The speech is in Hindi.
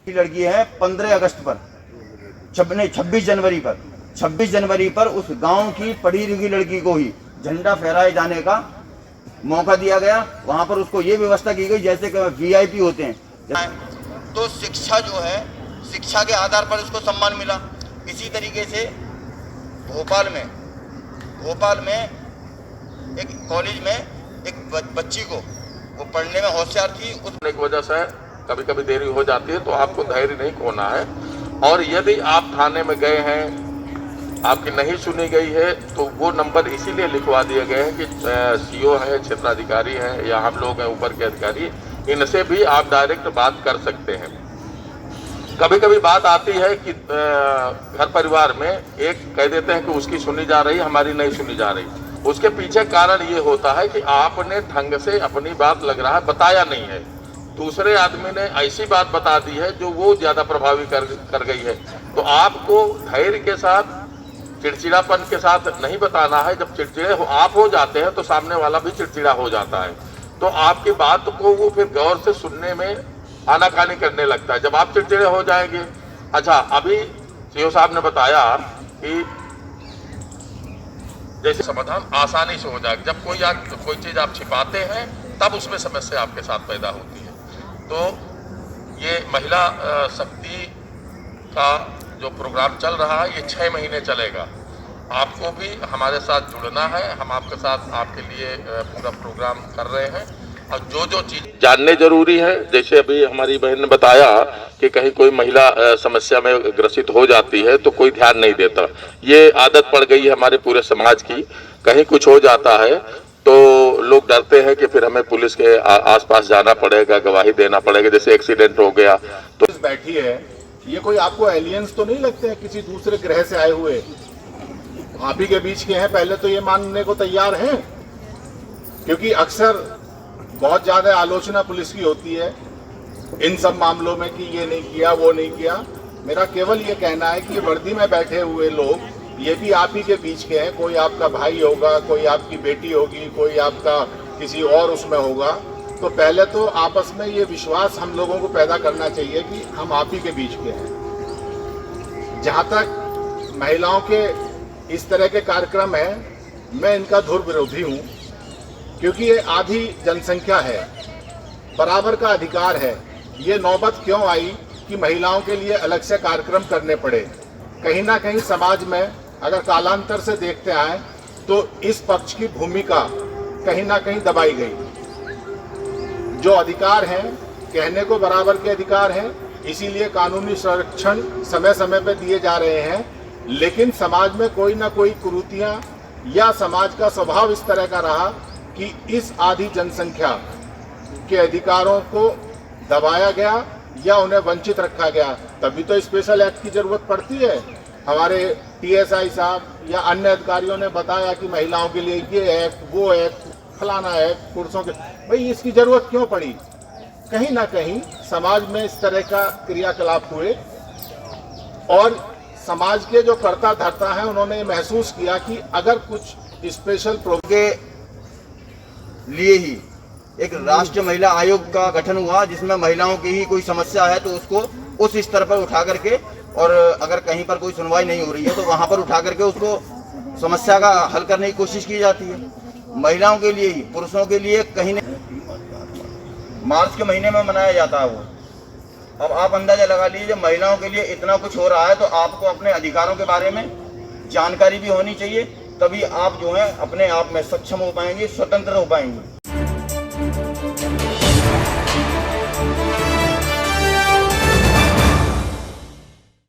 लड़की है 15 अगस्त पर 26 जनवरी पर उस गांव की पढ़ी लिखी लड़की को ही झंडा फहराए जाने का मौका दिया गया। वहां पर उसको ये व्यवस्था की गई जैसे कि वीआईपी होते हैं। तो शिक्षा जो है, शिक्षा के आधार पर उसको सम्मान मिला। इसी तरीके से भोपाल में एक कॉलेज में एक बच्ची को, वो पढ़ने में होशियार थी, उस एक वजह से कभी कभी देरी हो जाती है, तो आपको धैर्य नहीं खोना है। और यदि आप थाने में गए हैं, आपकी नहीं सुनी गई है, तो वो नंबर इसीलिए लिखवा दिए गए हैं कि सीओ है, क्षेत्राधिकारी है, या हम लोग हैं ऊपर के अधिकारी, इनसे भी आप डायरेक्ट बात कर सकते हैं। कभी कभी बात आती है कि घर परिवार में एक कह देते हैं कि उसकी सुनी जा रही, हमारी नहीं सुनी जा रही। उसके पीछे कारण ये होता है कि आपने ढंग से अपनी बात लग रहा है बताया नहीं है, दूसरे आदमी ने ऐसी बात बता दी है जो वो ज्यादा प्रभावी कर गई है। तो आपको धैर्य के साथ, चिड़चिड़ापन के साथ नहीं बताना है। जब चिड़चिड़े आप हो जाते हैं तो सामने वाला भी चिड़चिड़ा हो जाता है, तो आपकी बात को वो फिर गौर से सुनने में आनाकानी करने लगता है। जब आप चिड़चिड़े हो जाएंगे, अच्छा अभी सीओ साहब ने बताया कि जैसे समाधान आसानी से हो जाएगा। जब कोई चीज आप छिपाते हैं तब उसमें समस्या आपके साथ पैदा होती है। तो ये महिला शक्ति का जो प्रोग्राम चल रहा है, ये 6 महीने चलेगा। आपको भी हमारे साथ जुड़ना है। हम आपके साथ, आपके लिए पूरा प्रोग्राम कर रहे हैं। और जो चीज जानने जरूरी है, जैसे अभी हमारी बहन ने बताया कि कहीं कोई महिला समस्या में ग्रसित हो जाती है तो कोई ध्यान नहीं देता। ये आदत पड़ गई है हमारे पूरे समाज की। कहीं कुछ हो जाता है तो लोग डरते हैं कि फिर हमें पुलिस के आसपास जाना पड़ेगा, गवाही देना पड़ेगा। जैसे एक्सीडेंट हो गया तो बैठी है, ये कोई आपको एलियंस तो नहीं लगते हैं, किसी दूसरे ग्रह से आए हुए? आप ही के बीच के हैं, पहले तो ये मानने को तैयार हैं, क्योंकि अक्सर बहुत ज्यादा आलोचना पुलिस की होती है इन सब मामलों में कि ये नहीं किया, वो नहीं किया। मेरा केवल ये कहना है कि वर्दी में बैठे हुए लोग ये भी आप ही के बीच के हैं। कोई आपका भाई होगा, कोई आपकी बेटी होगी, कोई आपका किसी और उसमें होगा। तो पहले तो आपस में ये विश्वास हम लोगों को पैदा करना चाहिए कि हम आप ही के बीच के हैं। जहां तक महिलाओं के इस तरह के कार्यक्रम है, मैं इनका धुर विरोधी हूं, क्योंकि ये आधी जनसंख्या है, बराबर का अधिकार है। ये नौबत क्यों आई कि महिलाओं के लिए अलग से कार्यक्रम करने पड़े? कहीं ना कहीं समाज में अगर कालांतर से देखते आए तो इस पक्ष की भूमिका कहीं ना कहीं दबाई गई। जो अधिकार हैं, कहने को बराबर के अधिकार हैं, इसीलिए कानूनी संरक्षण समय समय पर दिए जा रहे हैं। लेकिन समाज में कोई ना कोई कुरीतियां या समाज का स्वभाव इस तरह का रहा कि इस आधी जनसंख्या के अधिकारों को दबाया गया या उन्हें वंचित रखा गया। तभी तो स्पेशल एक्ट की जरूरत पड़ती है। हमारे टीएसआई साहब या अन्य अधिकारियों ने बताया कि महिलाओं के लिए ये एक्ट, वो एक्ट, फलाना एक्ट, पुरुषों के, भाई इसकी जरूरत क्यों पड़ी? कहीं ना कहीं समाज में इस तरह का क्रियाकलाप हुए और समाज के जो कर्ता धर्ता हैं उन्होंने महसूस किया कि अगर कुछ स्पेशल प्रोग्राम के लिए ही एक राष्ट्रीय महिला आयोग का गठन हुआ, जिसमें महिलाओं की ही कोई समस्या है तो उसको उस स्तर पर उठा करके, और अगर कहीं पर कोई सुनवाई नहीं हो रही है तो वहां पर उठा करके उसको समस्या का हल करने की कोशिश की जाती है। महिलाओं के लिए ही, पुरुषों के लिए कहीं नहीं। मार्च के महीने में मनाया जाता है वो। अब आप अंदाजा लगा लीजिए, महिलाओं के लिए इतना कुछ हो रहा है तो आपको अपने अधिकारों के बारे में जानकारी भी होनी चाहिए, तभी आप जो है अपने आप में सक्षम हो पाएंगे, स्वतंत्र हो पाएंगे।